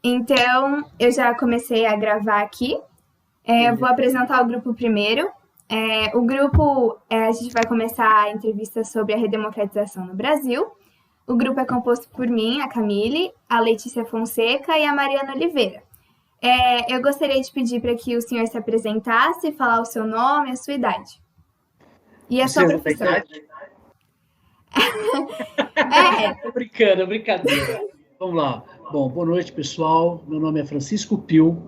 Então, eu já comecei a gravar aqui. Vou apresentar o grupo primeiro. O grupo, a gente vai começar a entrevista sobre a redemocratização no Brasil. O grupo é composto por mim, a Camille, a Letícia Fonseca e a Mariana Oliveira. Eu gostaria de pedir para que o senhor se apresentasse, falar o seu nome, a sua idade. E a sua Precisa da profissão. idade? É, Tô brincando, é brincadeira. Vamos lá. Bom, boa noite, pessoal. Meu nome é Francisco Pio.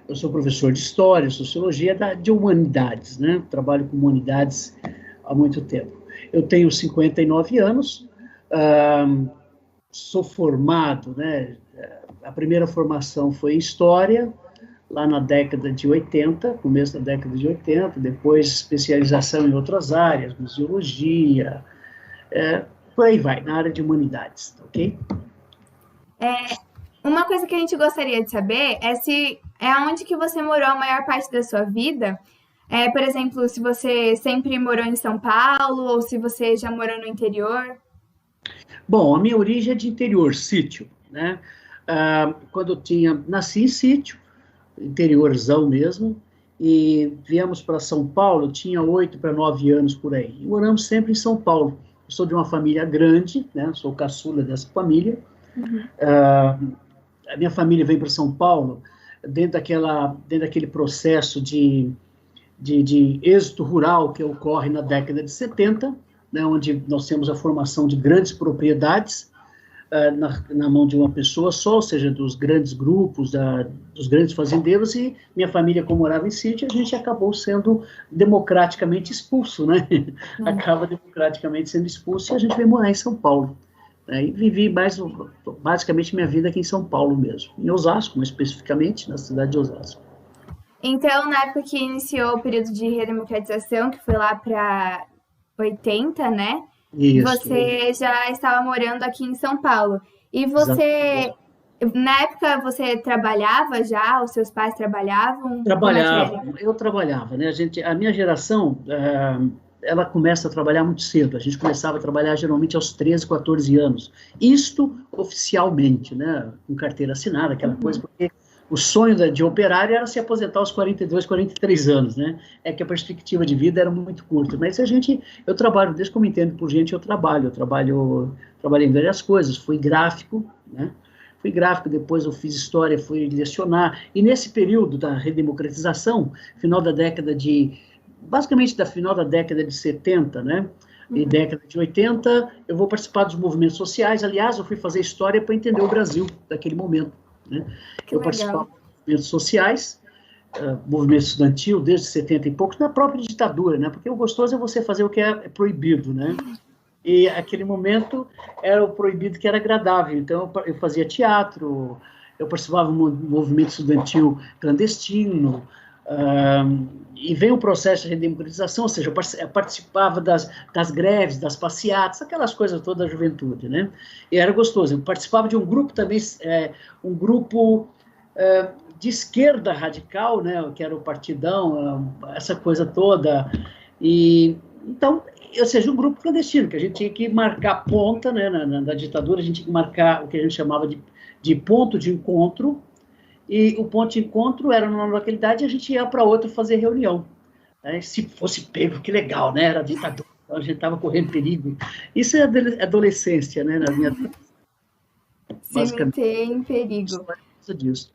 Eu sou professor de História, Sociologia de Humanidades, né? Trabalho com humanidades há muito tempo. Eu tenho 59 anos, sou formado, né? A primeira formação foi em História, lá na década de 80, começo da década de 80, depois especialização em outras áreas, museologia, por aí vai, na área de humanidades, ok? uma coisa que a gente gostaria de saber é se é onde que você morou a maior parte da sua vida. Por exemplo, se você sempre morou em São Paulo ou se você já morou no interior. Bom, a minha origem é de interior, sítio, né? Quando eu nasci em sítio, interiorzão mesmo, e viemos para São Paulo, tinha 8 para 9 anos por aí. E moramos sempre em São Paulo. Eu sou de uma família grande, né? Sou caçula dessa família. Uhum. A minha família veio para São Paulo dentro daquele processo de êxito rural que ocorre na década de 70, né, onde nós temos a formação de grandes propriedades na mão de uma pessoa só, ou seja, dos grandes grupos, dos grandes fazendeiros, e minha família, como morava em sítio, a gente acabou sendo democraticamente expulso, né? Acaba democraticamente sendo expulso e a gente veio morar em São Paulo. E vivi basicamente minha vida aqui em São Paulo mesmo, em Osasco, mais especificamente, na cidade de Osasco. Então, na época que iniciou o período de redemocratização, que foi lá para 80, né? Isso, Você já estava morando aqui em São Paulo. E exatamente. na época, você trabalhava já? Os seus pais trabalhavam? Como é que era? Eu trabalhava, né? A minha geração, ela começa a trabalhar muito cedo. A gente começava a trabalhar geralmente aos 13, 14 anos. Isto oficialmente, né? Com carteira assinada, aquela coisa, porque o sonho de operário era se aposentar aos 42, 43 anos, né? É que a perspectiva de vida era muito curta. Mas eu trabalho, desde que eu me entendo por gente, eu trabalhei em várias coisas. Fui gráfico, né? Fui gráfico, depois eu fiz história, fui lecionar. E nesse período da redemocratização, basicamente da final da década de 70, né? E década de 80, eu vou participar dos movimentos sociais. Aliás, eu fui fazer história para entender o Brasil daquele momento, né? Que Eu legal. participava dos movimentos sociais, movimento estudantil desde 70 e poucos, na própria ditadura, né? Porque o gostoso é você fazer o que é proibido, né? E aquele momento era o proibido que era agradável. Então eu fazia teatro, eu participava do movimento estudantil clandestino, e veio o processo de redemocratização, ou seja, eu participava das greves, das passeatas, aquelas coisas todas da juventude, né? E era gostoso. Eu participava de um grupo também, um grupo de esquerda radical, né? Que era o Partidão, essa coisa toda. E então, ou seja, um grupo clandestino, que a gente tinha que marcar ponta, né? Na ditadura, a gente tinha que marcar o que a gente chamava de ponto de encontro. E o ponto de encontro era numa localidade e a gente ia para outra fazer reunião. Né? Se fosse pego, que legal, né? Era ditadura, então a gente estava correndo perigo. Isso é adolescência, né? Na minha Se basicamente, meter em perigo. isso disso.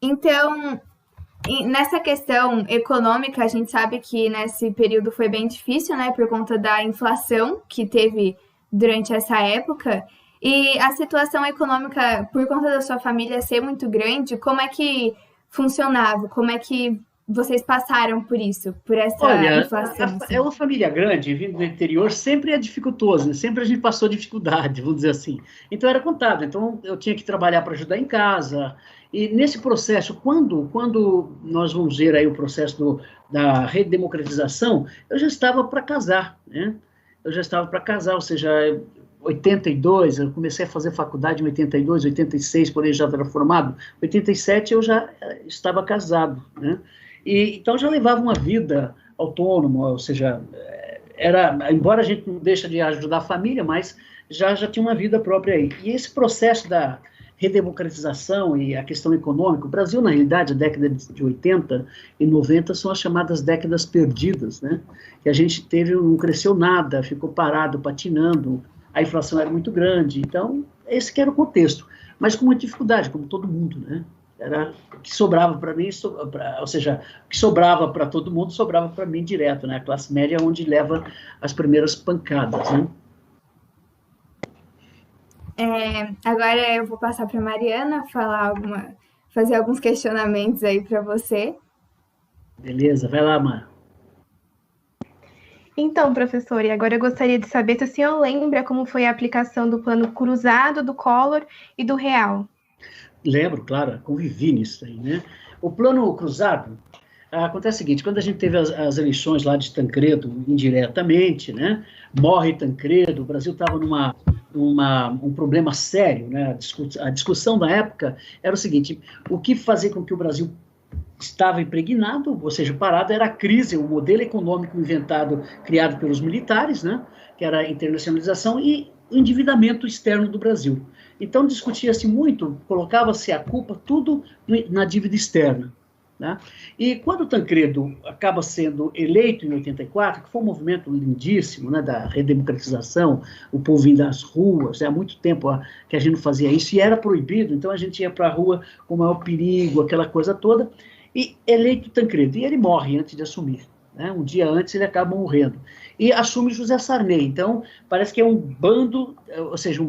Então, nessa questão econômica, a gente sabe que nesse período foi bem difícil, né? Por conta da inflação que teve durante essa época. E a situação econômica, por conta da sua família ser muito grande, como é que funcionava? Como é que vocês passaram por isso, por essa Olha, inflação? é Assim? uma família grande, vindo do interior, sempre é dificultoso, né? Sempre a gente passou dificuldade, vamos dizer assim. Então era contábil, então eu tinha que trabalhar para ajudar em casa. E nesse processo, quando nós vamos ver aí o processo da redemocratização, eu já estava para casar, né? Eu já estava para casar, ou seja, 82, eu comecei a fazer faculdade em 82, 86, por aí já era formado. 87 eu já estava casado, né? E então já levava uma vida autônoma, ou seja, embora a gente não deixe de ajudar a família, mas já tinha uma vida própria aí. E esse processo da redemocratização e a questão econômica, o Brasil, na realidade, a década de 80 e 90 são as chamadas décadas perdidas, né? Que a gente não cresceu nada, ficou parado, patinando, a inflação era muito grande, então, esse que era o contexto, mas com muita dificuldade, como todo mundo, né? Era o que sobrava para mim, ou seja, o que sobrava para todo mundo, sobrava para mim direto, né? A classe média é onde leva as primeiras pancadas, né? Agora eu vou passar para a Mariana fazer alguns questionamentos aí para você. Beleza, vai lá, Mar. Então, professor, e agora eu gostaria de saber se o senhor lembra como foi a aplicação do plano cruzado, do Collor e do Real. Lembro, claro, convivi nisso aí, né? O plano cruzado, acontece o seguinte, quando a gente teve as eleições lá de Tancredo, indiretamente, né? Morre Tancredo, o Brasil estava um problema sério, né? A discussão da época era o seguinte: o que fazer com que o Brasil estava impregnado, ou seja, parado, era a crise, o modelo econômico criado pelos militares, né? Que era a internacionalização e o endividamento externo do Brasil. Então discutia-se muito, colocava-se a culpa tudo na dívida externa. Né? E quando o Tancredo acaba sendo eleito em 84, que foi um movimento lindíssimo, né, da redemocratização, o povo indo às ruas, há muito tempo que a gente não fazia isso, e era proibido, então a gente ia para a rua com o maior perigo, aquela coisa toda, e eleito Tancredo, e ele morre antes de assumir. Né? Um dia antes ele acaba morrendo. E assume José Sarney, então parece que é um bando, ou seja,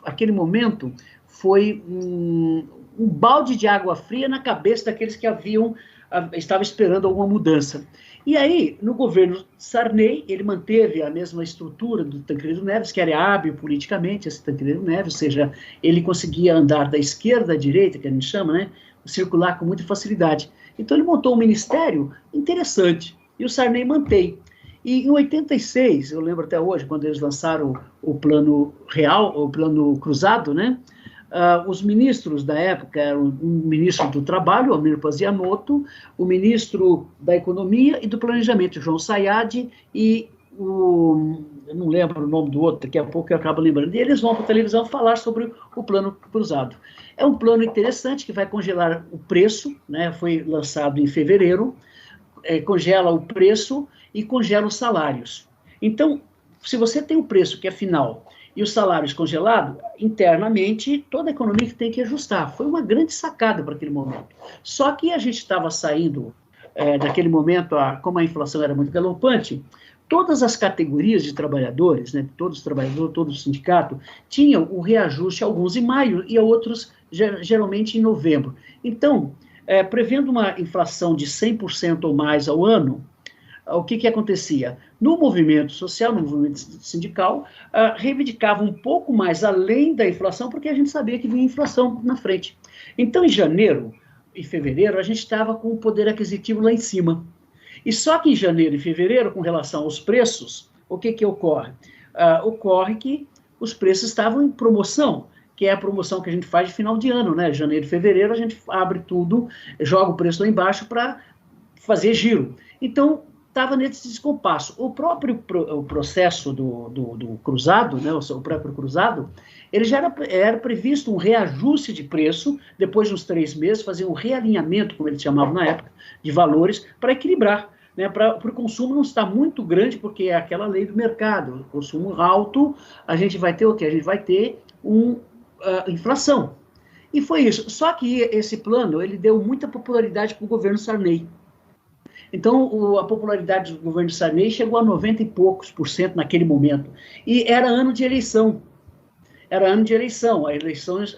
aquele momento foi um balde de água fria na cabeça daqueles que estavam esperando alguma mudança. E aí, no governo Sarney, ele manteve a mesma estrutura do Tancredo Neves, que era hábil politicamente, esse Tancredo Neves, ou seja, ele conseguia andar da esquerda à direita, que a gente chama, né, circular com muita facilidade. Então ele montou um ministério interessante, e o Sarney mantém. E em 86, eu lembro até hoje, quando eles lançaram o plano real, o plano cruzado, né, os ministros da época eram o ministro do Trabalho, Almir Pazianotto, o ministro da Economia e do Planejamento, João Sayad, e eu não lembro o nome do outro, daqui a pouco eu acabo lembrando, e eles vão para a televisão falar sobre o plano cruzado. É um plano interessante que vai congelar o preço, né, foi lançado em fevereiro, congela o preço e congela os salários. Então, se você tem o preço que é final e os salários congelados, internamente, toda a economia tem que ajustar. Foi uma grande sacada para aquele momento. Só que a gente estava saindo daquele momento, como a inflação era muito galopante, todas as categorias de trabalhadores, né, todos os trabalhadores, todo o sindicato, tinham o reajuste, alguns em maio e outros geralmente em novembro. Então, prevendo uma inflação de 100% ou mais ao ano, o que acontecia? No movimento social, no movimento sindical, reivindicava um pouco mais além da inflação, porque a gente sabia que vinha inflação na frente. Então, em janeiro e fevereiro, a gente estava com o poder aquisitivo lá em cima. E só que em janeiro e fevereiro, com relação aos preços, o que ocorre? Ocorre que os preços estavam em promoção, que é a promoção que a gente faz de final de ano, né? Janeiro e fevereiro, a gente abre tudo, joga o preço lá embaixo para fazer giro. Então, estava nesse descompasso. O próprio processo do cruzado, né, o próprio cruzado, ele já era previsto um reajuste de preço, depois de uns 3 meses, fazer um realinhamento, como eles chamavam na época, de valores, para equilibrar, né, para o consumo não estar muito grande, porque é aquela lei do mercado. O consumo alto, a gente vai ter o quê? A gente vai ter inflação. E foi isso. Só que esse plano, ele deu muita popularidade para o governo Sarney. Então, a popularidade do governo Sarney chegou a 90 e poucos % naquele momento. E era ano de eleição. Era ano de eleição.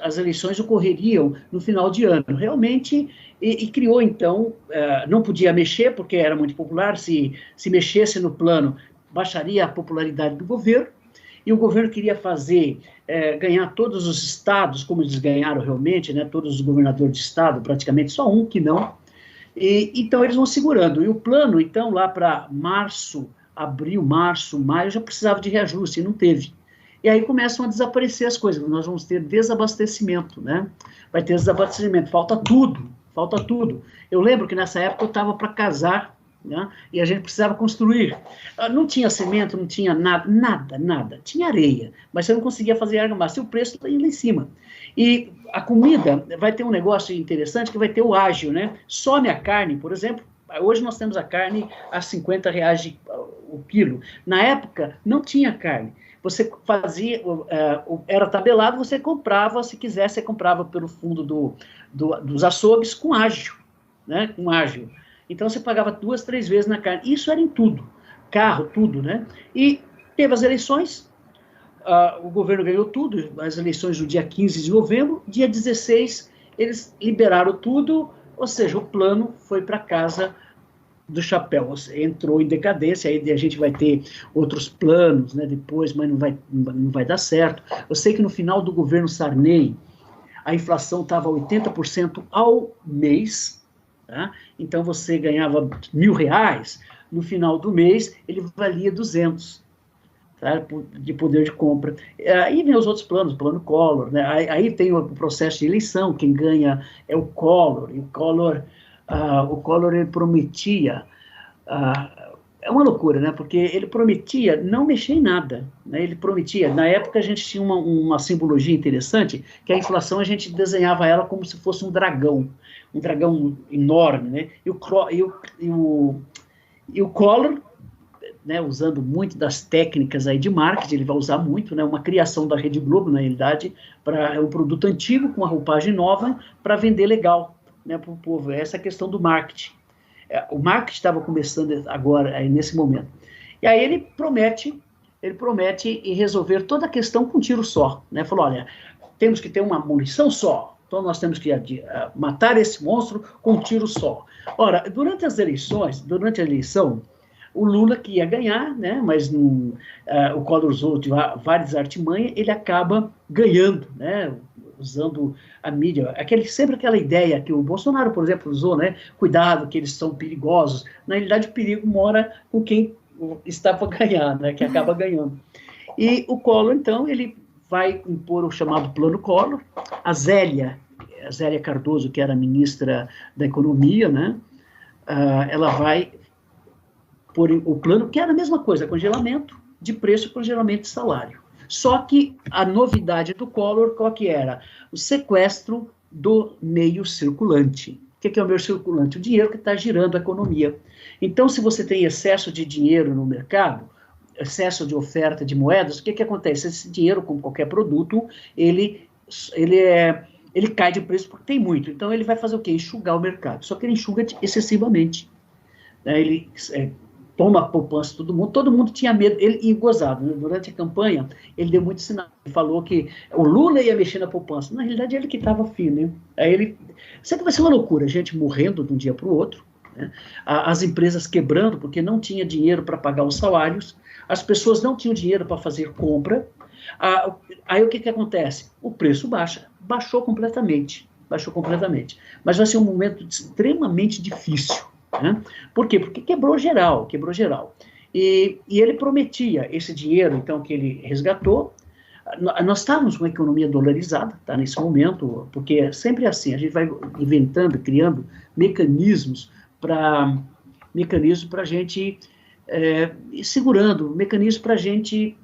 As eleições ocorreriam no final de ano. Realmente, e criou, então, não podia mexer, porque era muito popular. Se mexesse no plano, baixaria a popularidade do governo. E o governo queria ganhar todos os estados, como eles ganharam realmente, né? Todos os governadores de estado, praticamente, só um que não. Então, eles vão segurando. E o plano, então, lá para abril, março, maio, já precisava de reajuste, e não teve. E aí começam a desaparecer as coisas. Nós vamos ter desabastecimento, né? Vai ter desabastecimento. Falta tudo. Eu lembro que nessa época eu estava para casar né? E a gente precisava construir. Não tinha cimento, não tinha nada. Tinha areia, mas você não conseguia fazer argamassa, e o preço ia lá em cima. E a comida vai ter um negócio interessante, que vai ter o ágio, né? Some a carne, por exemplo. Hoje nós temos a carne a R$50 o quilo. Na época, não tinha carne. Você fazia, era tabelado, você comprava, se quisesse, você comprava pelo fundo dos açougues com ágio, né? Com ágio. Então, você pagava 2, 3 vezes na carne. Isso era em tudo. Carro, tudo, né? E teve as eleições, o governo ganhou tudo, as eleições no dia 15 de novembro, dia 16, eles liberaram tudo, ou seja, o plano foi para casa do chapéu, entrou em decadência, aí a gente vai ter outros planos, né, depois, mas não vai dar certo. Eu sei que no final do governo Sarney, a inflação estava 80% ao mês, tá? Então você ganhava R$1.000, no final do mês ele valia 200, tá? De poder de compra. Aí vem os outros planos, o plano Collor, né? Aí tem o processo de eleição, quem ganha é o Collor, e o Collor ele prometia, é uma loucura, né? Porque ele prometia não mexer em nada, né? Ele prometia, na época a gente tinha uma simbologia interessante, que a inflação a gente desenhava ela como se fosse um dragão enorme, né? E o Collor, né, usando muito das técnicas aí de marketing, ele vai usar muito, né, uma criação da Rede Globo, na realidade, para um produto antigo com uma roupagem nova para vender legal, né, para o povo. Essa é a questão do marketing. O marketing estava começando agora, aí, nesse momento. E aí ele promete resolver toda a questão com um tiro só, né? Falou, olha, temos que ter uma munição só, então nós temos que matar esse monstro com um tiro só. Ora, durante a eleição, o Lula que ia ganhar, né, mas o Collor usou de várias artimanhas, ele acaba ganhando, né, usando a mídia, sempre aquela ideia que o Bolsonaro, por exemplo, usou, né, cuidado, que eles são perigosos. Na realidade, o perigo mora com quem está para ganhar, né, que acaba ganhando. E o Collor, então, ele vai impor o chamado Plano Collor. A Zélia Cardoso, que era ministra da Economia, né, ela vai por o plano, que era a mesma coisa, congelamento de preço e congelamento de salário. Só que a novidade do Collor, qual que era? O sequestro do meio circulante. O que é o meio circulante? O dinheiro que está girando a economia. Então, se você tem excesso de dinheiro no mercado, excesso de oferta de moedas, o que acontece? Esse dinheiro, como qualquer produto, ele cai de preço porque tem muito. Então, ele vai fazer o quê? Enxugar o mercado. Só que ele enxuga excessivamente. Ele toma a poupança de todo mundo tinha medo, e gozado, né? Durante a campanha, ele deu muito sinal, ele falou que o Lula ia mexer na poupança, na realidade ele que estava fino, né? Aí ele, sabe que vai ser uma loucura, gente morrendo de um dia para o outro, né? As empresas quebrando, porque não tinha dinheiro para pagar os salários, as pessoas não tinham dinheiro para fazer compra, aí o que acontece? O preço baixou completamente, mas vai ser um momento extremamente difícil, né? Por quê? Porque quebrou geral. E ele prometia esse dinheiro, então, que ele resgatou. Nós estávamos com uma economia dolarizada, tá, nesse momento, porque é sempre assim, a gente vai inventando, criando mecanismos para a gente ir segurando, mecanismos para a gente,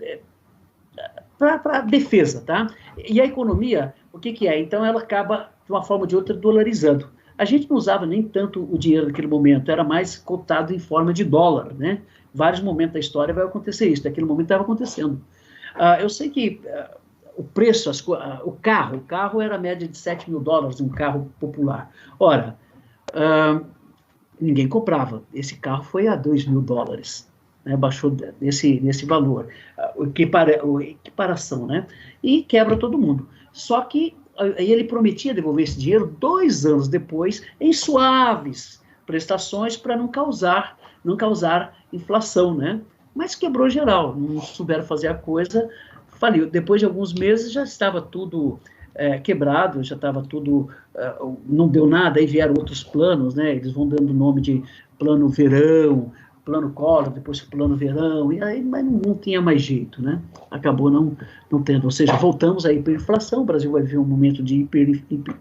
para defesa, tá? E a economia, o que é? Então, ela acaba, de uma forma ou de outra, dolarizando. A gente não usava nem tanto o dinheiro naquele momento, era mais cotado em forma de dólar, né? Vários momentos da história vai acontecer isso, naquele momento estava acontecendo. Eu sei que o preço, o carro era a média de $7.000, um carro popular. Ora, ninguém comprava. Esse carro foi a $2.000, né? Baixou nesse valor. Equiparação, né? E quebra todo mundo. Só que aí ele prometia devolver esse dinheiro 2 anos depois, em suaves prestações, para não causar inflação, né? Mas quebrou geral, não souberam fazer a coisa, faliu. Depois de alguns meses já estava tudo quebrado, já estava tudo, não deu nada, aí vieram outros planos, né? Eles vão dando o nome de Plano Verão, Plano Collor, depois Plano Verão, e aí, mas não tinha mais jeito, né? Acabou não tendo, ou seja, voltamos à hiperinflação, o Brasil vai viver um momento de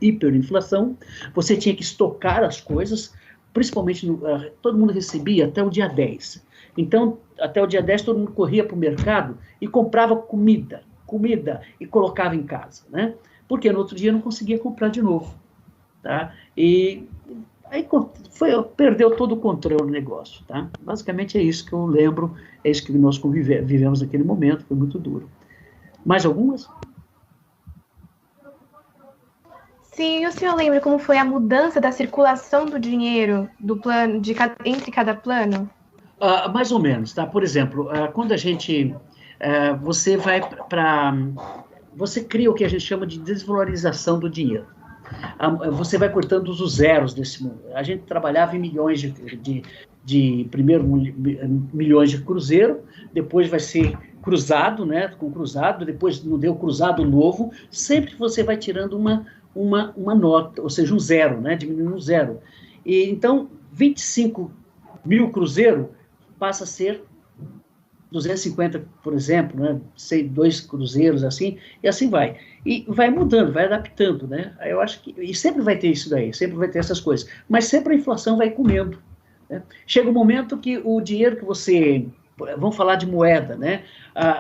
hiperinflação, você tinha que estocar as coisas, principalmente, todo mundo recebia até o dia 10. Então, até o dia 10, todo mundo corria para o mercado e comprava comida, e colocava em casa, né? Porque no outro dia não conseguia comprar de novo, tá? E aí perdeu todo o controle do negócio, tá? Basicamente é isso que eu lembro, é isso que nós vivemos naquele momento, foi muito duro. Mais algumas? Sim, o senhor lembra como foi a mudança da circulação do dinheiro do plano, entre cada plano? Mais ou menos, tá? Por exemplo, quando a gente... você vai para... Você cria o que a gente chama de desvalorização do dinheiro. Você vai cortando os zeros desse mundo. A gente trabalhava em milhões primeiro milhões de cruzeiro, depois vai ser cruzado, né? Com cruzado, depois não deu cruzado novo. Sempre você vai tirando uma nota, ou seja, um zero, né? Diminuindo um zero. E então 25 mil cruzeiro passa a ser 250, por exemplo, né? 2 cruzeiros, assim, e assim vai. E vai mudando, vai adaptando, né? Eu acho que... E sempre vai ter isso daí, sempre vai ter essas coisas. Mas sempre a inflação vai comendo, né? Chega um momento que o dinheiro que você... Vamos falar de moeda, né?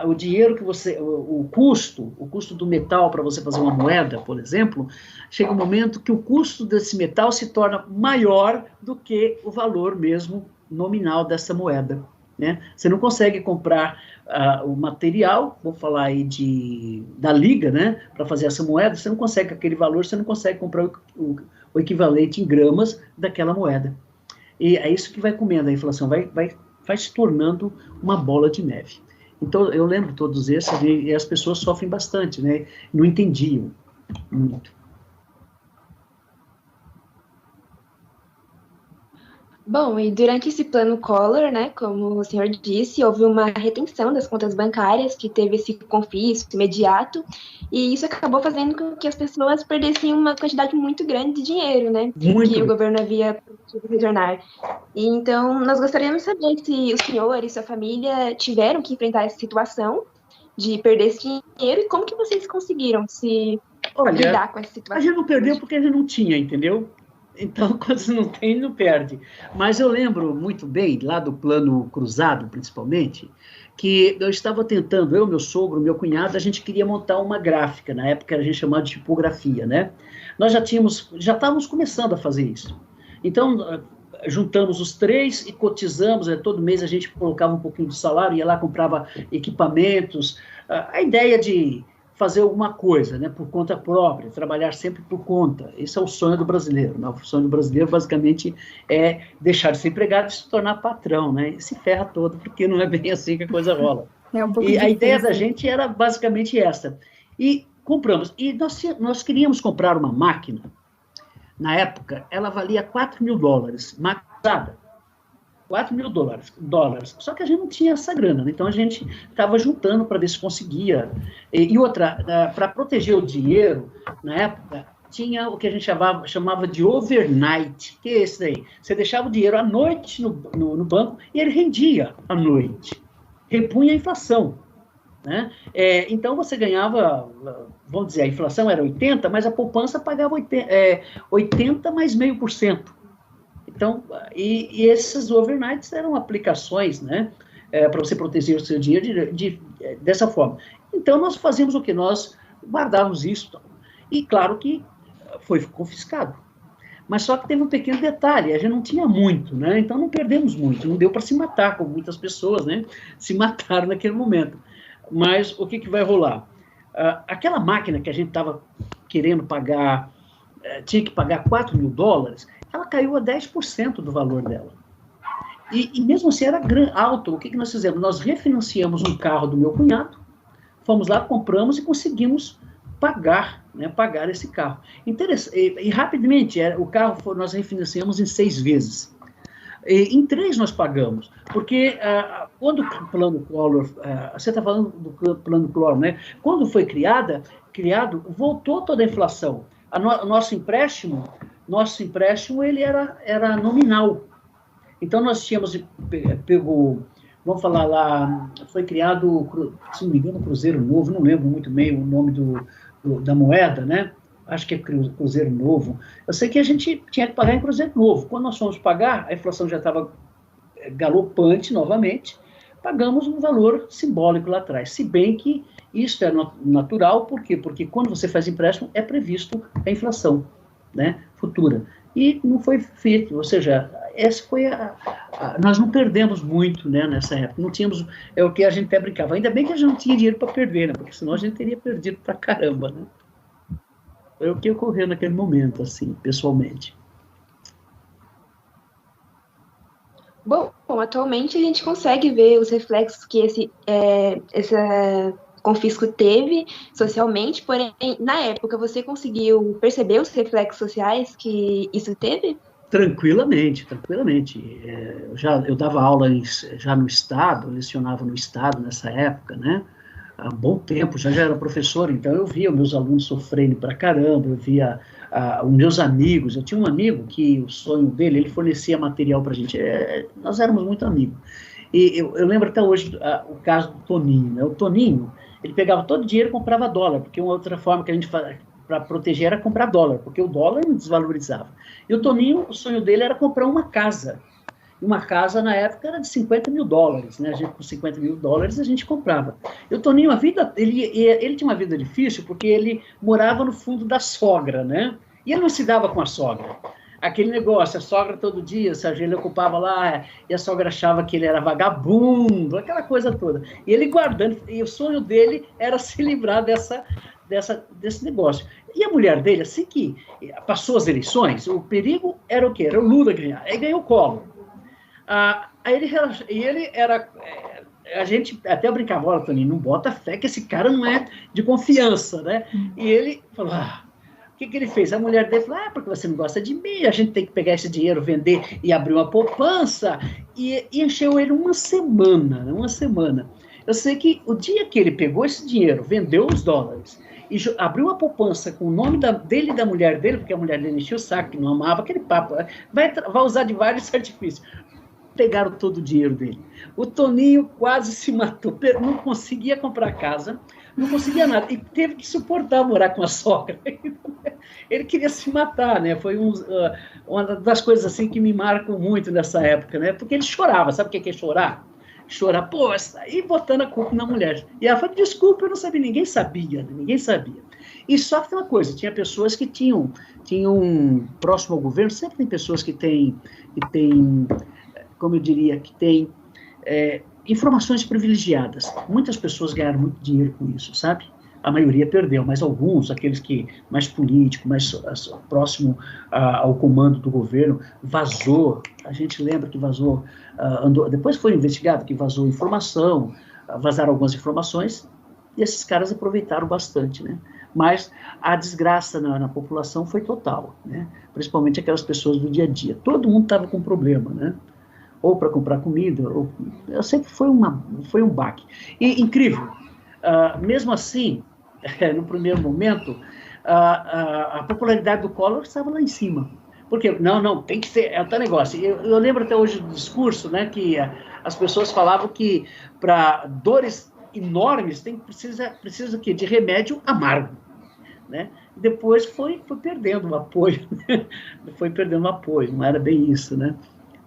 O dinheiro que você... O custo do metal para você fazer uma moeda, por exemplo, chega um momento que o custo desse metal se torna maior do que o valor mesmo nominal dessa moeda, né? Você não consegue comprar o material, vou falar aí da liga, né, para fazer essa moeda, você não consegue aquele valor, você não consegue comprar o equivalente em gramas daquela moeda. E é isso que vai comendo, a inflação vai se tornando uma bola de neve. Então, eu lembro todos esses, e as pessoas sofrem bastante, né, não entendiam muito. Bom, e durante esse plano Collor, né, como o senhor disse, houve uma retenção das contas bancárias, que teve esse confisco imediato, e isso acabou fazendo com que as pessoas perdessem uma quantidade muito grande de dinheiro, né, que o governo havia prometido retornar. E então, nós gostaríamos de saber se o senhor e sua família tiveram que enfrentar essa situação de perder esse dinheiro, e como que vocês conseguiram lidar com essa situação? A gente não perdeu porque a gente não tinha, entendeu? Então, quando você não tem, não perde. Mas eu lembro muito bem, lá do plano cruzado, principalmente, que eu estava tentando, meu sogro, meu cunhado, a gente queria montar uma gráfica, na época a gente chamava de tipografia, né? Nós já estávamos começando a fazer isso. Então, juntamos os 3 e cotizamos, todo mês a gente colocava um pouquinho de salário, ia lá, comprava equipamentos, a ideia de fazer alguma coisa, né, por conta própria, trabalhar sempre por conta. Esse é o sonho do brasileiro, né? O sonho do brasileiro, basicamente, é deixar de ser empregado e se tornar patrão, né? E se ferra todo, porque não é bem assim que a coisa rola. E difícil. A ideia da gente era basicamente essa. E compramos. E nós queríamos comprar uma máquina. Na época, ela valia $4.000, maquinada. $4.000. Só que a gente não tinha essa grana, né? Então a gente estava juntando para ver se conseguia. E outra, para proteger o dinheiro, na época, tinha o que a gente chamava de overnight, que é esse daí. Você deixava o dinheiro à noite no banco e ele rendia à noite. Repunha a inflação, né? Então você ganhava, vamos dizer, a inflação era 80%, mas a poupança pagava 80 mais 0,5%. Então, e esses overnights eram aplicações, né, para você proteger o seu dinheiro dessa forma. Então, nós fazíamos o quê? Nós guardávamos isso. E, claro que foi confiscado. Mas só que teve um pequeno detalhe, a gente não tinha muito, né? Então não perdemos muito, não deu para se matar, como muitas pessoas, né, se mataram naquele momento. Mas o que vai rolar? Aquela máquina que a gente estava querendo pagar, tinha que pagar $4.000, ela caiu a 10% do valor dela. E mesmo assim era alto. O que nós fizemos? Nós refinanciamos um carro do meu cunhado, fomos lá, compramos e conseguimos pagar esse carro. E rapidamente, o carro nós refinanciamos em 6 vezes. Em 3 nós pagamos, porque quando o plano Collor, você está falando do plano Collor, né? Quando foi criado, voltou toda a inflação. Nosso empréstimo ele era nominal. Então nós tínhamos vamos falar lá, foi criado, se não me engano, Cruzeiro Novo, não lembro muito bem o nome da moeda, né? acho que é Cruzeiro Novo. Eu sei que a gente tinha que pagar em Cruzeiro Novo. Quando nós fomos pagar, a inflação já estava galopante novamente, pagamos um valor simbólico lá atrás. Se bem que isso é natural, por quê? Porque quando você faz empréstimo, é previsto a inflação, né, futura. E não foi feito, ou seja, essa foi nós não perdemos muito, né, nessa época. Não tínhamos, é o que a gente até brincava. Ainda bem que a gente não tinha dinheiro para perder, né, porque senão a gente teria perdido pra caramba, né. Foi o que ocorreu naquele momento, assim, pessoalmente. Bom, atualmente a gente consegue ver os reflexos que esse confisco teve socialmente, porém, na época, você conseguiu perceber os reflexos sociais que isso teve? Tranquilamente. Eu dava aula já no Estado, lecionava no Estado nessa época, né? Há um bom tempo, já era professor, então eu via os meus alunos sofrendo pra caramba, eu via os meus amigos. Eu tinha um amigo que o sonho dele, ele fornecia material pra gente, nós éramos muito amigos. E eu lembro até hoje o caso do Toninho, né? O Toninho, ele pegava todo o dinheiro e comprava dólar, porque uma outra forma que a gente fazia para proteger era comprar dólar, porque o dólar não desvalorizava. E o Toninho, o sonho dele era comprar uma casa. Uma casa, na época, era de $50 mil, né? A gente, com $50 mil, a gente comprava. E o Toninho, ele tinha uma vida difícil, porque ele morava no fundo da sogra, né? E ele não se dava com a sogra. Aquele negócio, a sogra todo dia, ele ocupava lá, e a sogra achava que ele era vagabundo, aquela coisa toda. E ele guardando, e o sonho dele era se livrar desse negócio. E a mulher dele, assim que passou as eleições, o perigo era o quê? Era o Lula ganhar. Aí ganhou o Collor. Aí ele era... A gente até brincava, olha, Toninho, não bota fé que esse cara não é de confiança, né? E ele falou, o que ele fez? A mulher dele falou, porque você não gosta de mim, a gente tem que pegar esse dinheiro, vender e abrir uma poupança. E encheu ele uma semana. Eu sei que o dia que ele pegou esse dinheiro, vendeu os dólares, e abriu uma poupança com o nome dele e da mulher dele, porque a mulher dele encheu o saco, que não amava aquele papo, vai usar de vários artifícios. Pegaram todo o dinheiro dele. O Toninho quase se matou, não conseguia comprar casa, não conseguia nada, e teve que suportar morar com a sogra. Ele queria se matar, né? Foi uma das coisas assim que me marcam muito nessa época, né? Porque ele chorava, sabe o que é chorar? Chorar, e botando a culpa na mulher. E ela falou, desculpa, eu não sabia, ninguém sabia. E só que tem uma coisa, tinha pessoas que tinham próximo ao governo, sempre tem pessoas que têm como eu diria, que tem informações privilegiadas. Muitas pessoas ganharam muito dinheiro com isso, sabe? A maioria perdeu, mas alguns, aqueles que mais político, mais próximo ao comando do governo, vazou. A gente lembra que vazou, depois foi investigado que vazou informação, vazaram algumas informações, e esses caras aproveitaram bastante, né? Mas a desgraça na população foi total, né? Principalmente aquelas pessoas do dia a dia. Todo mundo estava com problema, né? Ou para comprar comida, eu sei que foi um baque. E incrível, mesmo assim, no primeiro momento, a popularidade do Collor estava lá em cima. Porque, não, tem que ser, é outro negócio. Eu lembro até hoje do discurso, né, que as pessoas falavam que para dores enormes precisa que de remédio amargo, né? Depois foi perdendo o apoio, não era bem isso, né?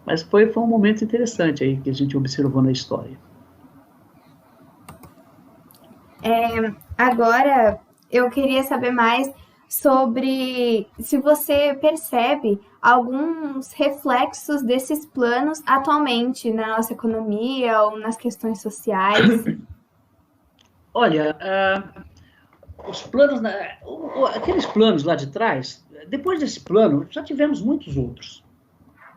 Mas foi um momento interessante aí que a gente observou na história. Agora, eu queria saber mais sobre se você percebe alguns reflexos desses planos atualmente na nossa economia ou nas questões sociais. Olha, os planos, aqueles planos lá de trás, depois desse plano, já tivemos muitos outros,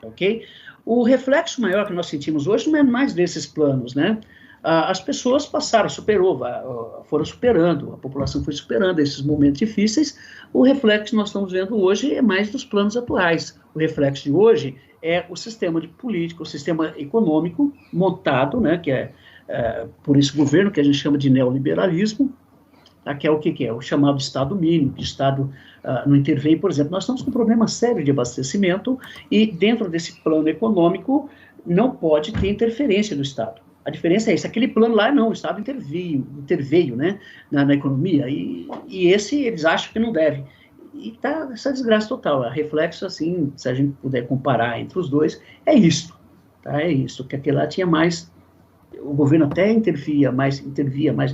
ok? O reflexo maior que nós sentimos hoje não é mais desses planos, né? As pessoas foram superando, a população foi superando esses momentos difíceis. O reflexo que nós estamos vendo hoje é mais dos planos atuais. O reflexo de hoje é o sistema de política, o sistema econômico montado, né, que é por esse governo que a gente chama de neoliberalismo, que é o que é? O chamado Estado mínimo, que o Estado não intervém. Por exemplo, nós estamos com um problema sério de abastecimento e dentro desse plano econômico não pode ter interferência do Estado. A diferença é isso, aquele plano lá não, o Estado interveio, né, na economia, e esse eles acham que não deve. está essa desgraça total. A reflexo, assim, se a gente puder comparar entre os dois, é isso. Tá? É isso, que aquele lá tinha mais... O governo até intervia mais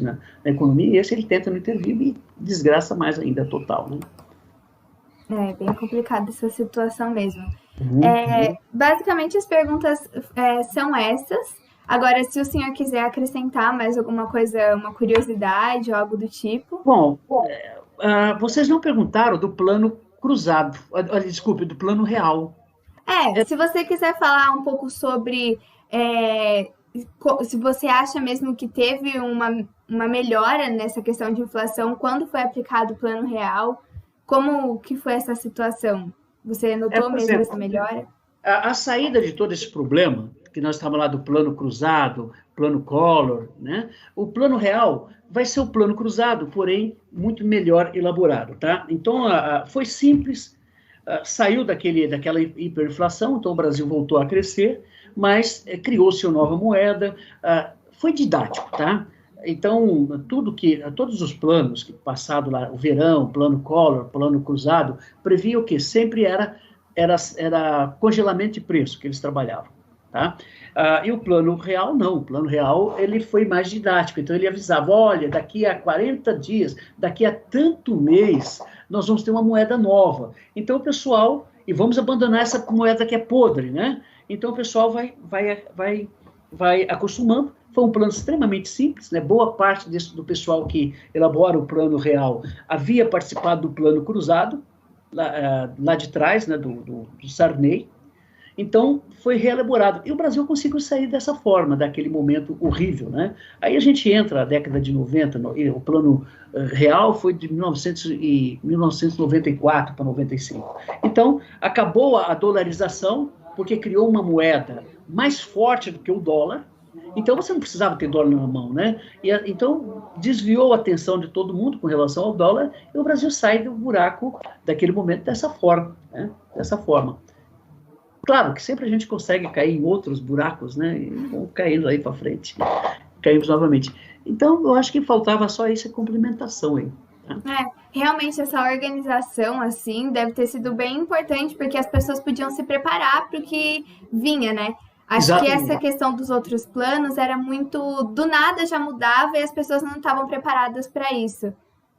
na economia, e esse ele tenta não intervir e desgraça mais ainda total, né? É bem complicada essa situação mesmo. Basicamente, as perguntas são essas. Agora, se o senhor quiser acrescentar mais alguma coisa, uma curiosidade ou algo do tipo. Bom, vocês não perguntaram do plano cruzado, desculpe, do plano real. Se você quiser falar um pouco sobre se você acha mesmo que teve uma melhora nessa questão de inflação quando foi aplicado o plano real, como que foi essa situação? Você notou mesmo essa melhora? A saída de todo esse problema, que nós estávamos lá do plano cruzado, plano Collor, né? O plano real vai ser o plano cruzado, porém muito melhor elaborado, tá? Então, foi simples, saiu daquela hiperinflação, então o Brasil voltou a crescer, mas criou-se uma nova moeda, foi didático, tá? Então, todos os planos que passado lá, o verão, plano Collor, plano cruzado, previa o quê? Sempre era congelamento de preço que eles trabalhavam, tá? E o plano real, não. O plano real, ele foi mais didático. Então, ele avisava, olha, daqui a 40 dias, daqui a tanto mês, nós vamos ter uma moeda nova. Então, o pessoal, e vamos abandonar essa moeda que é podre, né? Então, o pessoal vai acostumando. Foi um plano extremamente simples, né? Boa parte do pessoal que elabora o plano real havia participado do plano cruzado, lá de trás, né? do Sarney. Então, foi reelaborado. E o Brasil conseguiu sair dessa forma, daquele momento horrível, né? Aí a gente entra na década de 90, o plano real foi de 1994 para 95. Então, acabou a dolarização, porque criou uma moeda mais forte do que o dólar. Então, você não precisava ter dólar na mão, né? Então, desviou a atenção de todo mundo com relação ao dólar, e o Brasil sai do buraco daquele momento dessa forma, né? Dessa forma. Claro que sempre a gente consegue cair em outros buracos, né? E vamos caindo aí para frente. Caímos novamente. Então, eu acho que faltava só essa complementação aí. Tá? Realmente essa organização, assim, deve ter sido bem importante, porque as pessoas podiam se preparar para o que vinha, né? Acho que essa questão dos outros planos era muito... Do nada já mudava e as pessoas não estavam preparadas para isso.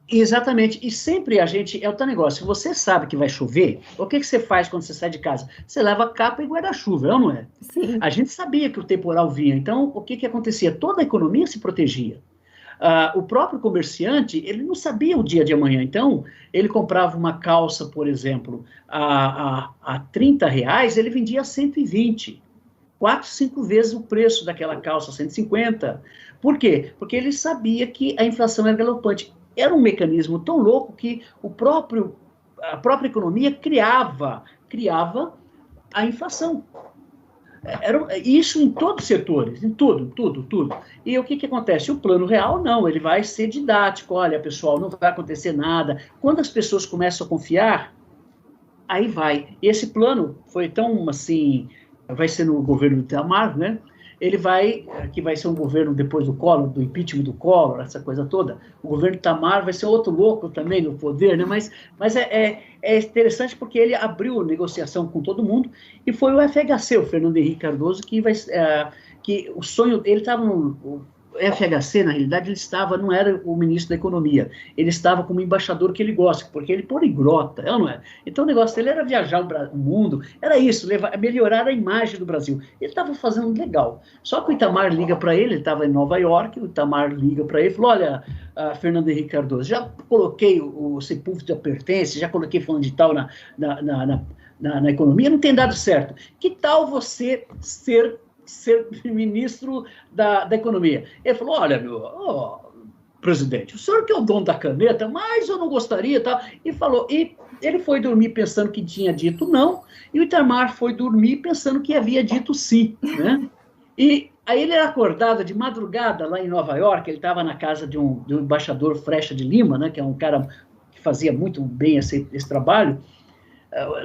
Exatamente. E sempre a gente... É o teu negócio. Se você sabe que vai chover, o que você faz quando você sai de casa? Você leva capa e guarda-chuva, não é? Sim. A gente sabia que o temporal vinha. Então, o que acontecia? Toda a economia se protegia. O próprio comerciante, ele não sabia o dia de amanhã. Então, ele comprava uma calça, por exemplo, a R$30, ele vendia a 120. 4, 5 vezes o preço daquela calça, 150. Por quê? Porque ele sabia que a inflação era galopante. Era um mecanismo tão louco que a própria economia criava a inflação. Isso em todos os setores, em tudo. E o que acontece? O plano real, não, ele vai ser didático. Olha, pessoal, não vai acontecer nada. Quando as pessoas começam a confiar, aí vai. E esse plano foi tão, assim... vai ser no governo do Itamar, né? Que vai ser um governo depois do Collor, do impeachment do Collor, essa coisa toda. O governo do Itamar vai ser outro louco também no poder, né? Mas é interessante porque ele abriu negociação com todo mundo e foi o FHC, o Fernando Henrique Cardoso, que o sonho dele estava no... O FHC, na realidade, não era o ministro da Economia, ele estava como embaixador que ele gosta, porque ele é poliglota, não é? Então o negócio dele era viajar o mundo, era isso, melhorar a imagem do Brasil. Ele estava fazendo legal. Só que o Itamar liga para ele estava em Nova York, o Itamar liga para ele e falou, olha, Fernando Henrique Cardoso, já coloquei o Sepúlveda de Pertence, já coloquei fulano de tal na economia, não tem dado certo. Que tal você ser ministro da Economia? Ele falou, olha, presidente, o senhor que é o dono da caneta, mas eu não gostaria, tá? E ele foi dormir pensando que tinha dito não, e o Itamar foi dormir pensando que havia dito sim, né? E aí ele era acordado de madrugada lá em Nova York, ele estava na casa de um embaixador Frecha de Lima, né, que é um cara que fazia muito bem esse trabalho.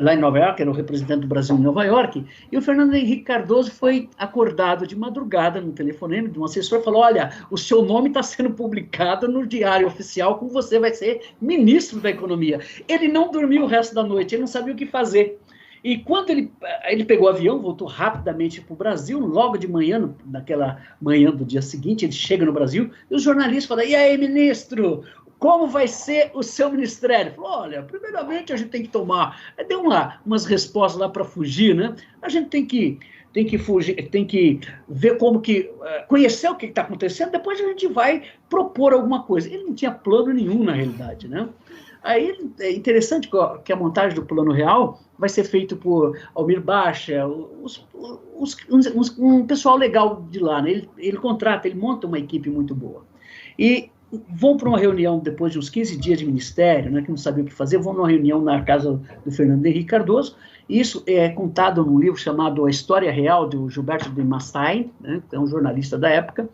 lá em Nova York, era o representante do Brasil em Nova York, e o Fernando Henrique Cardoso foi acordado de madrugada no telefonema de um assessor e falou: olha, o seu nome está sendo publicado no Diário Oficial, como você vai ser ministro da Economia. Ele não dormiu o resto da noite, ele não sabia o que fazer. E quando ele pegou o avião, voltou rapidamente para o Brasil, logo de manhã, naquela manhã do dia seguinte, ele chega no Brasil, e os jornalistas falam: e aí, ministro, como vai ser o seu ministério? Ele falou: olha, primeiramente a gente tem que tomar... Deu umas respostas lá para fugir, né? A gente tem que fugir, tem que ver como que... conhecer o que está acontecendo, depois a gente vai propor alguma coisa. Ele não tinha plano nenhum, na realidade, né? Aí é interessante que a montagem do Plano Real vai ser feito por Almir Baixa, um pessoal legal de lá, né? Ele contrata, ele monta uma equipe muito boa. E vão para uma reunião depois de uns 15 dias de ministério, né, que não sabiam o que fazer, vão numa reunião na casa do Fernando Henrique Cardoso. Isso é contado num livro chamado A História Real, do Gilberto de Mastain, né, que é um jornalista da época,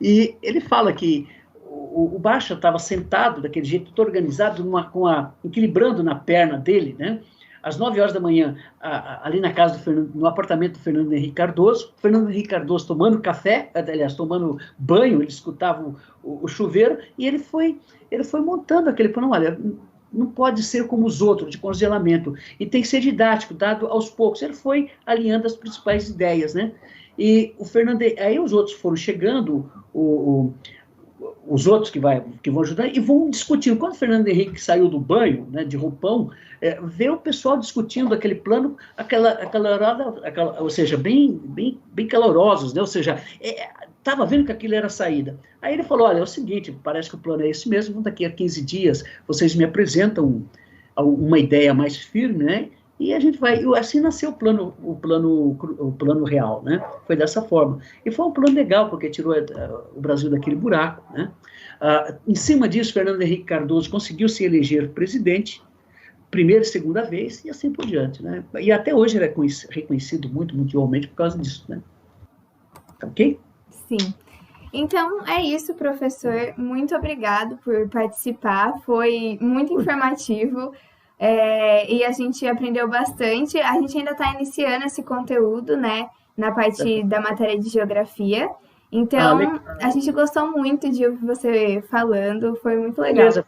e ele fala que o Baixa estava sentado daquele jeito, todo organizado, equilibrando na perna dele, né? Às 9 horas da manhã, ali na casa do Fernando, no apartamento do Fernando Henrique Cardoso, Fernando Henrique Cardoso tomando café, aliás, tomando banho, ele escutava o chuveiro, e ele foi montando aquele plano. Olha, não pode ser como os outros, de congelamento, e tem que ser didático, dado aos poucos. Ele foi alinhando as principais ideias, né? E o Fernando, aí os outros foram chegando, os outros que vão ajudar, e vão discutindo. Quando o Fernando Henrique saiu do banho, né, de roupão, vê o pessoal discutindo aquele plano, ou seja, bem calorosos, né? Ou seja, estava vendo que aquilo era a saída. Aí ele falou: olha, é o seguinte, parece que o plano é esse mesmo, daqui a 15 dias vocês me apresentam uma ideia mais firme, né? E a gente vai... Assim nasceu o plano real, né? Foi dessa forma. E foi um plano legal, porque tirou o Brasil daquele buraco, né? Em cima disso, Fernando Henrique Cardoso conseguiu se eleger presidente, primeira e segunda vez, e assim por diante, né? E até hoje ele é reconhecido muito mundialmente por causa disso, né? Tá ok? Sim. Então, é isso, professor. Muito obrigado por participar. Foi muito informativo. E a gente aprendeu bastante. A gente ainda está iniciando esse conteúdo, né, na parte da matéria de geografia. Então, a gente gostou muito de ouvir você falando, foi muito legal. Beleza,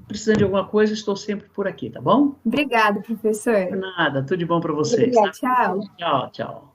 precisando de alguma coisa, estou sempre por aqui, tá bom? Obrigada, professor. Por nada, tudo de bom para vocês. Obrigada, tchau. Tchau, tchau.